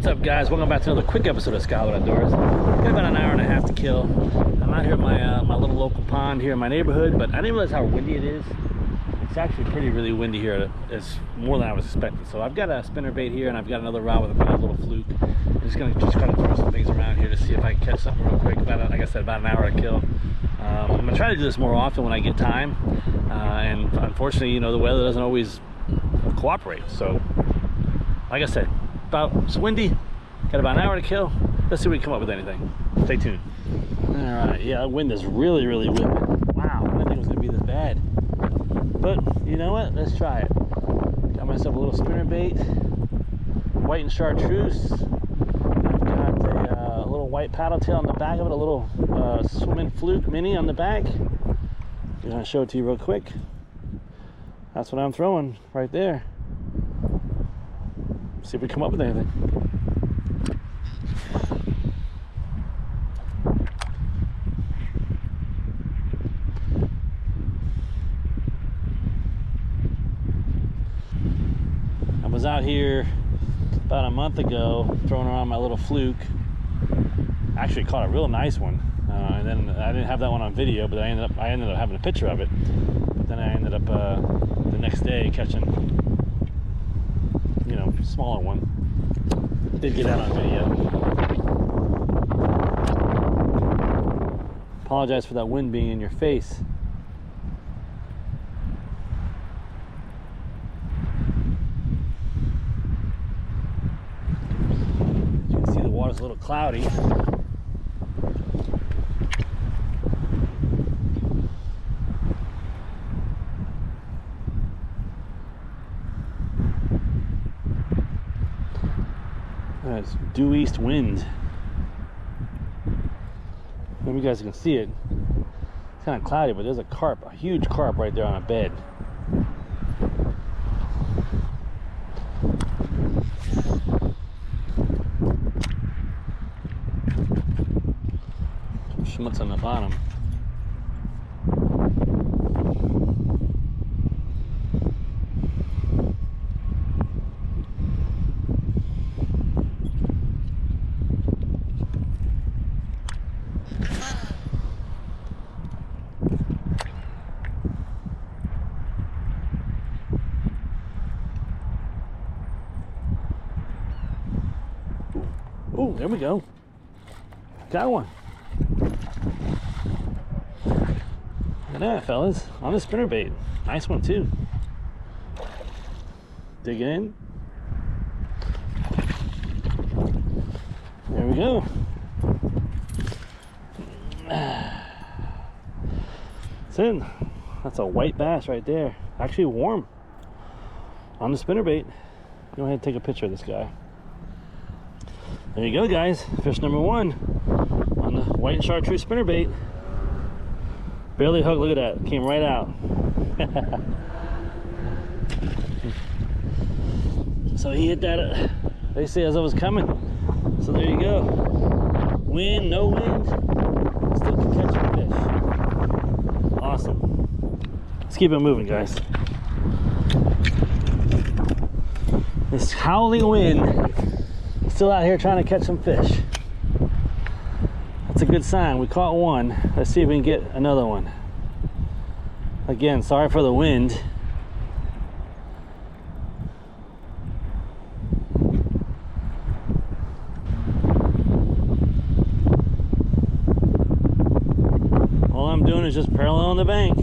What's up, guys? Welcome back to another quick episode of Scotthollywood Outdoors. Got about an hour and a half to kill. I'm out here at my little local pond here in my neighborhood, but I didn't realize how windy it is. It's actually really windy here. It's more than I was expecting. So I've got a spinnerbait here, and I've got another rod with a little fluke. I'm just gonna kind of throw some things around here to see if I can catch something real quick. Like I said, about an hour to kill. I'm gonna try to do this more often when I get time, and unfortunately, you know, the weather doesn't always cooperate. So, like I said, it's windy. Got about an hour to kill. Let's see if we can come up with anything. Stay tuned. All right, yeah, the wind is really whipping. Wow, I didn't think it was gonna be this bad. But you know what? Let's try it. Got myself a little spinnerbait, white and chartreuse. I've got a little white paddle tail on the back of it, a little swimming fluke mini on the back. I'm gonna show it to you real quick. That's what I'm throwing right there. See if we come up with anything. I was out here about a month ago throwing around my little fluke. I actually caught a real nice one, and then I didn't have that one on video, but I ended up having a picture of it. But then I ended up the next day catching, you know, smaller one. Did get that on video. Apologize for that wind being in your face. You can see the water's a little cloudy. It's due east wind. Maybe you guys can see it. It's kind of cloudy, but there's a huge carp right there on a bed. Some schmutz on the bottom. Oh, there we go. Got one. Look at that, fellas. On the spinnerbait. Nice one, too. Dig in. There we go. That's it. That's a white bass right there. Actually warm. On the spinnerbait. Go ahead and take a picture of this guy. There you go, guys. Fish number one on the white and chartreuse spinnerbait. Barely hooked. Look at that. Came right out. So he hit that, they say, as I was coming. So there you go. Wind, no wind. Still can catch a fish. Awesome. Let's keep it moving, guys. This howling wind. Still out here trying to catch some fish. That's a good sign. We caught one. Let's see if we can get another one. Again, sorry for the wind. All I'm doing is just paralleling the bank.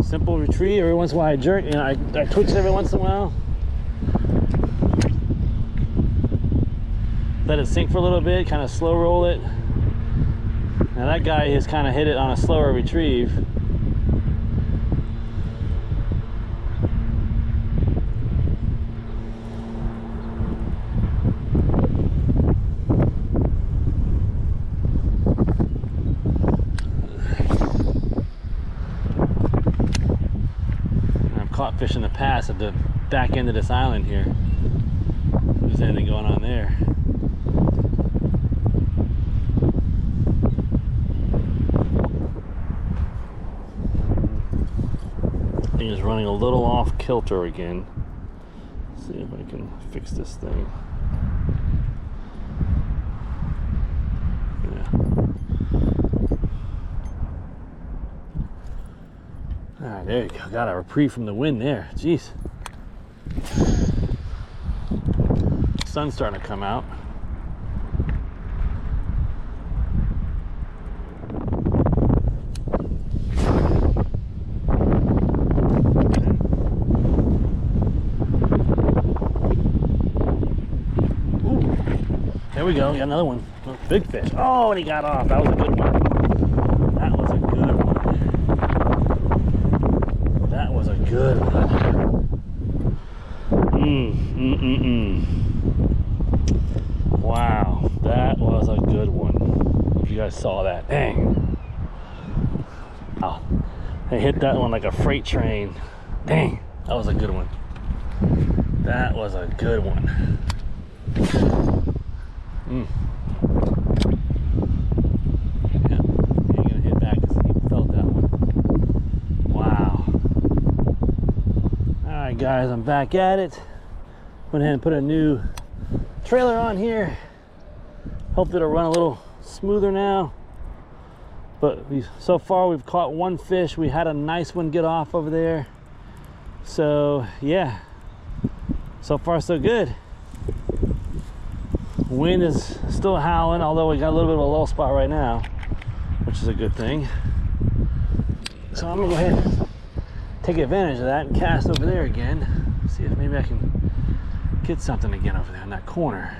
Simple retrieve. Every once in a while I jerk, you know, I twitch it every once in a while. Let it sink for a little bit, kind of slow roll it. Now that guy has kind of hit it on a slower retrieve. I've caught fish in the past at the back end of this island here. If there's anything going on there. Thing is running a little off kilter again. See if I can fix this thing. Yeah. Alright, there you go. Got a reprieve from the wind there. Jeez. Sun's starting to come out. There we go, got another one. Oh, big fish. Oh, and he got off. That was a good one. That was a good one. That was a good one. Wow, that was a good one. If you guys saw that. Dang. Oh, I hit that one like a freight train. Dang, that was a good one. That was a good one. Yeah, you're gonna hit back because you felt that one. Wow. Alright guys, I'm back at it. Went ahead and put a new trailer on here. Hope it'll run a little smoother now. But so far we've caught one fish. We had a nice one get off over there. So yeah, so far so good. Wind is still howling, although we got a little bit of a low spot right now, which is a good thing. So I'm gonna go ahead and take advantage of that and cast over there again. See if maybe I can get something again over there in that corner.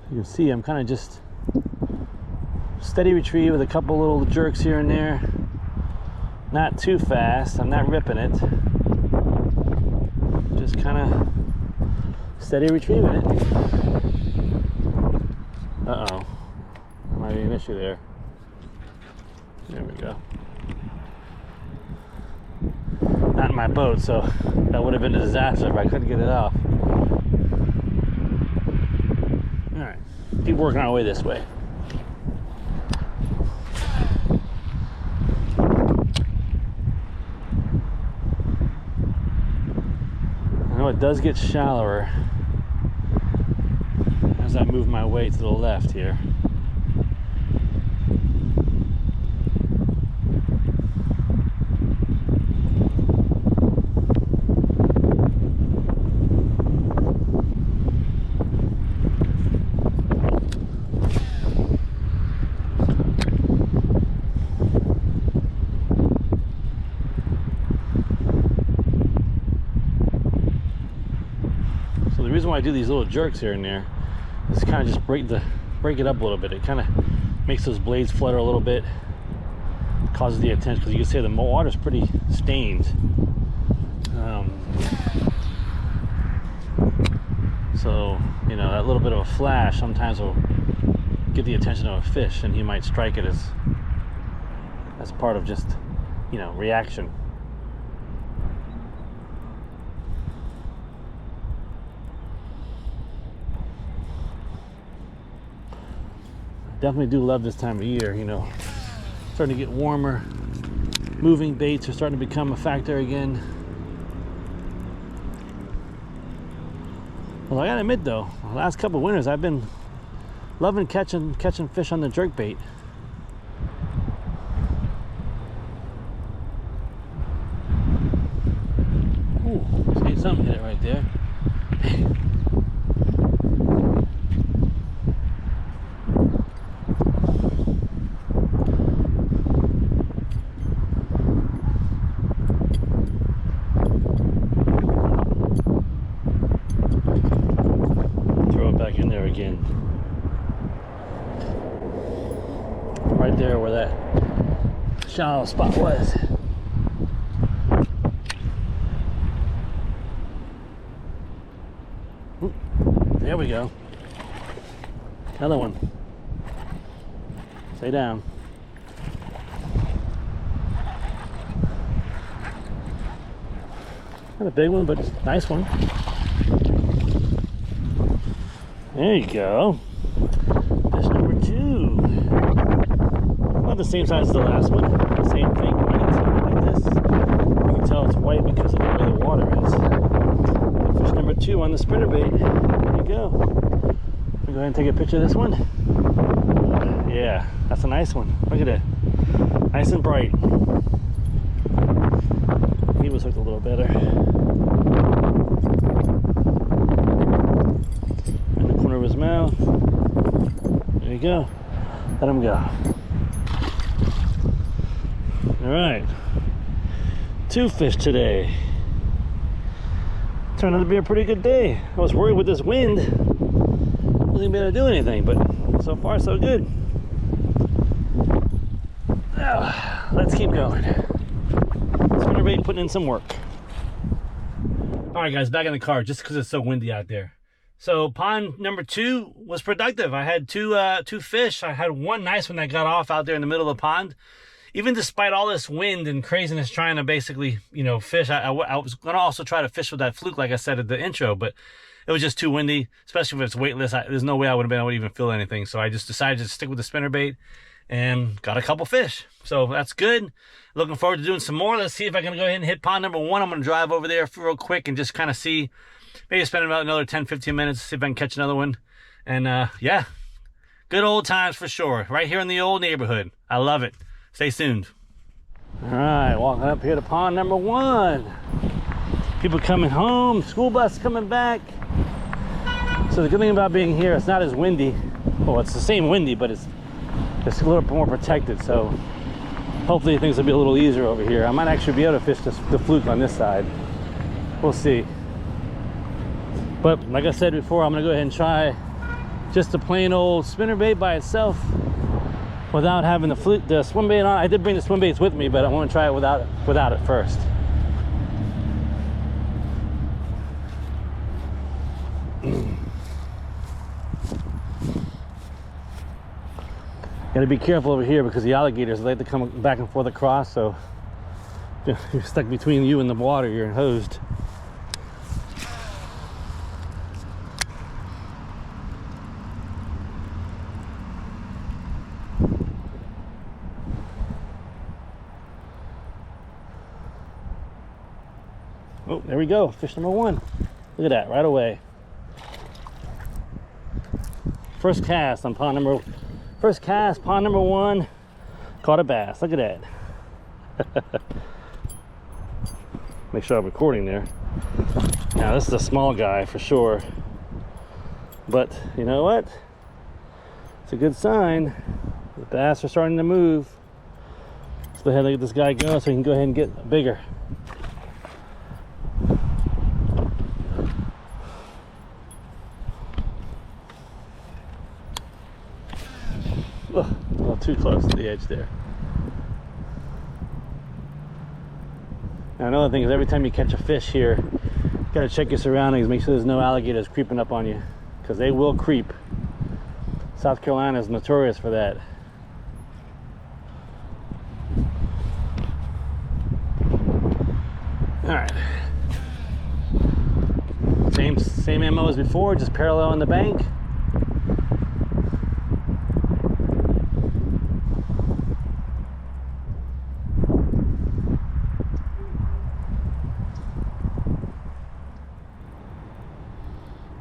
You can see I'm kind of just steady retrieve with a couple little jerks here and there. Not too fast, I'm not ripping it. Just kind of steady retrieving it. Uh-oh. There might be an issue there. There we go. Not in my boat, so that would have been a disaster if I couldn't get it off. Alright, keep working our way this way. I know it does get shallower as I move my way to the left here. So the reason why I do these little jerks here and there is kind of just break it up a little bit. It kind of makes those blades flutter a little bit, causes the attention, because you can see the water's pretty stained. So you know, that little bit of a flash sometimes will get the attention of a fish, and he might strike it as part of just, you know, reaction. Definitely do love this time of year, you know. Starting to get warmer. Moving baits are starting to become a factor again. Well, I gotta admit though, the last couple of winters I've been loving catching fish on the jerk bait. Ooh, see, something hit it right there. Again, right there where that shallow spot was. Ooh, there we go. Another one. Stay down. Not a big one, but nice one. There you go. Fish number 2. Not the same size as the last one. Same thing, right? at this. You can tell it's white because of the way the water is. Fish number 2 on the spinnerbait. There you go. I'll go ahead and take a picture of this one. Yeah, that's a nice one. Look at it. Nice and bright. He was hooked a little better. In the corner of his mouth. There you go. Let him go. Alright. 2 fish today. Turned out to be a pretty good day. I was worried with this wind. I wasn't even able to do anything, but so far so good. Let's keep going. Spinnerbait putting in some work. Alright guys, back in the car just because it's so windy out there. So pond number 2 was productive. I had two fish. I had one nice one that got off out there in the middle of the pond. Even despite all this wind and craziness trying to basically, you know, fish, I was going to also try to fish with that fluke like I said at the intro, but it was just too windy, especially if it's weightless. There's no way I would have been able to even feel anything. So I just decided to stick with the spinnerbait and got a couple fish. So that's good. Looking forward to doing some more. Let's see if I can go ahead and hit pond number 1. I'm going to drive over there real quick and just kind of see, maybe spend about another 10-15 minutes, see if I can catch another one. And yeah, good old times for sure. Right here in the old neighborhood. I love it. Stay tuned. All right, walking up here to pond number 1. People coming home, school bus coming back. So the good thing about being here, it's not as windy. Well, it's the same windy, but it's a little bit more protected. So hopefully things will be a little easier over here. I might actually be able to fish the fluke on this side. We'll see. But like I said before, I'm gonna go ahead and try just a plain old spinnerbait by itself without having the swim bait on. I did bring the swim baits with me, but I want to try it without it first. Gotta be careful over here because the alligators like to come back and forth across, so if you're stuck between you and the water, you're hosed. Oh, there we go, fish number 1. Look at that, right away. First cast, pond number 1, caught a bass. Look at that. Make sure I'm recording there. Now this is a small guy for sure, but you know what? It's a good sign. The bass are starting to move. Let's go ahead and let this guy go so he can go ahead and get bigger. Oh, a little too close to the edge there. Now another thing is every time you catch a fish here, you gotta check your surroundings, make sure there's no alligators creeping up on you, because they will creep. South Carolina is notorious for that. Alright. Same MO as before, just parallel on the bank.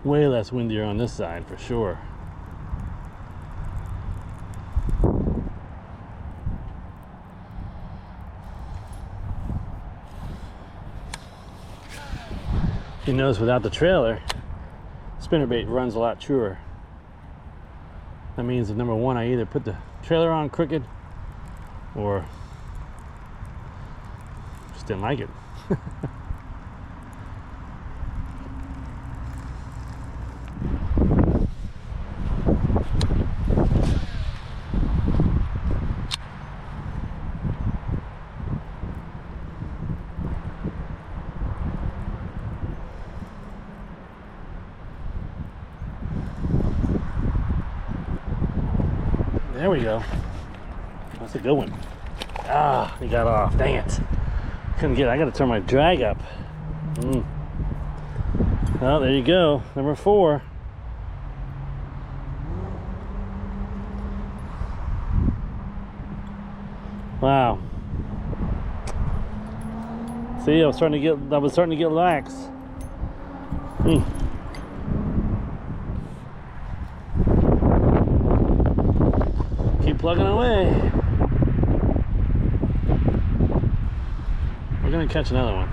Way less windier on this side for sure. You notice without the trailer, spinnerbait runs a lot truer. That means that number 1, I either put the trailer on crooked or just didn't like it. There we go. That's a good one. Ah, he got off. Dang it. Couldn't get it. I got to turn my drag up. Well, there you go. Number 4. Wow. See, I was starting to get lax. Keep plugging away. We're gonna catch another one.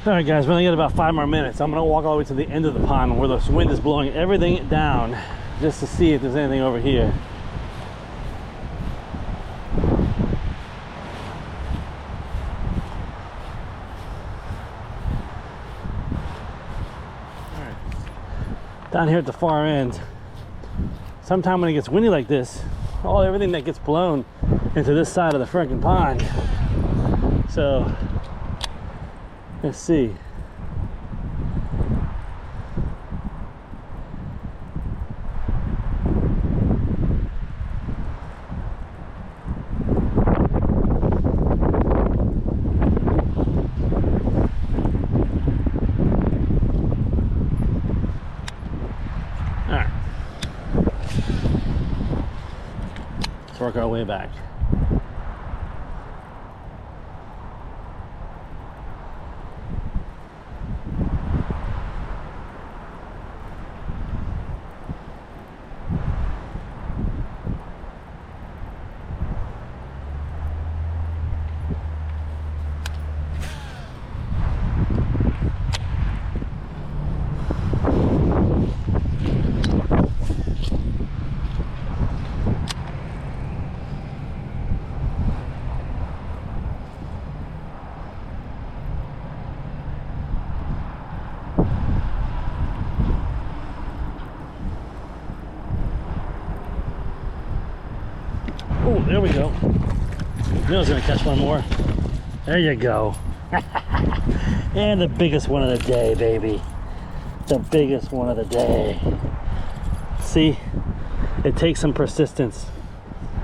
All right, guys, we only got about 5 more minutes. I'm gonna walk all the way to the end of the pond where the wind is blowing everything down, just to see if there's anything over here. All right. Down here at the far end, sometime when it gets windy like this, everything that gets blown into this side of the freaking pond. So let's see. All right. Let's work our way back. Oh, there we go. Knew I was gonna catch one more. There you go. And the biggest one of the day, baby. The biggest one of the day. See, it takes some persistence,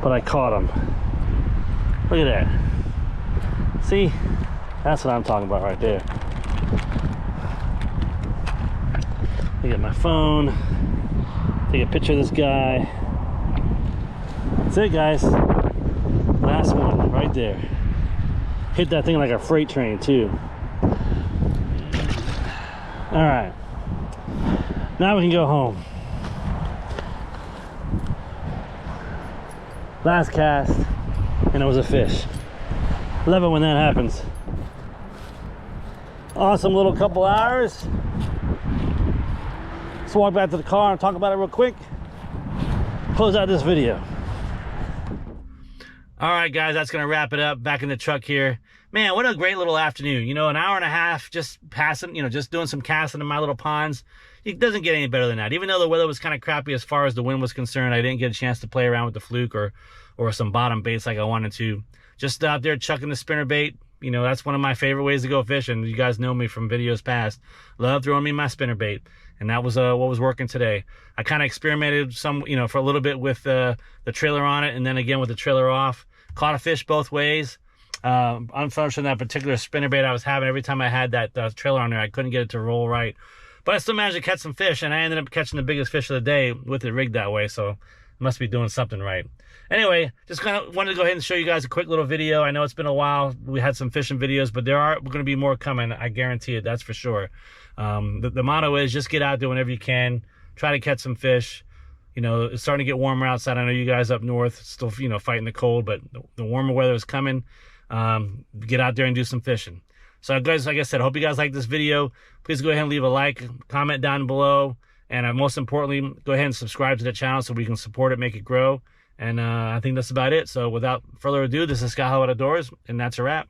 but I caught him. Look at that. See, that's what I'm talking about right there. Look at my phone. Take a picture of this guy. That's it, guys. Last one right there. Hit that thing like a freight train too. All right, now we can go home. Last cast and it was a fish. Love it when that happens. Awesome little couple hours. Let's walk back to the car and talk about it real quick. Close out this video. All right, guys, that's gonna wrap it up. Back in the truck here. Man, what a great little afternoon. You know, an hour and a half just passing, you know, just doing some casting in my little ponds. It doesn't get any better than that. Even though the weather was kind of crappy as far as the wind was concerned, I didn't get a chance to play around with the fluke or some bottom baits like I wanted to. Just out there chucking the spinnerbait. You know, that's one of my favorite ways to go fishing. You guys know me from videos past. Love throwing me my spinnerbait. And that was what was working today. I kind of experimented some, you know, for a little bit with the trailer on it, and then again with the trailer off. Caught a fish both ways. Unfortunately, that particular spinnerbait I was having, every time I had that trailer on there, I couldn't get it to roll right. But I still managed to catch some fish, and I ended up catching the biggest fish of the day with it rigged that way, so I must be doing something right. Anyway, just kind of wanted to go ahead and show you guys a quick little video. I know it's been a while. We had some fishing videos, but there are going to be more coming. I guarantee it, that's for sure. The motto is just get out there whenever you can. Try to catch some fish. You know, it's starting to get warmer outside. I know you guys up north still, you know, fighting the cold, but the warmer weather is coming. Get out there and do some fishing. So guys, like I said, I hope you guys like this video. Please go ahead and leave a like, comment down below, and most importantly, go ahead and subscribe to the channel so we can support it, make it grow. And I think that's about it. So without further ado, this is Scotthollywood Outdoors, and that's a wrap.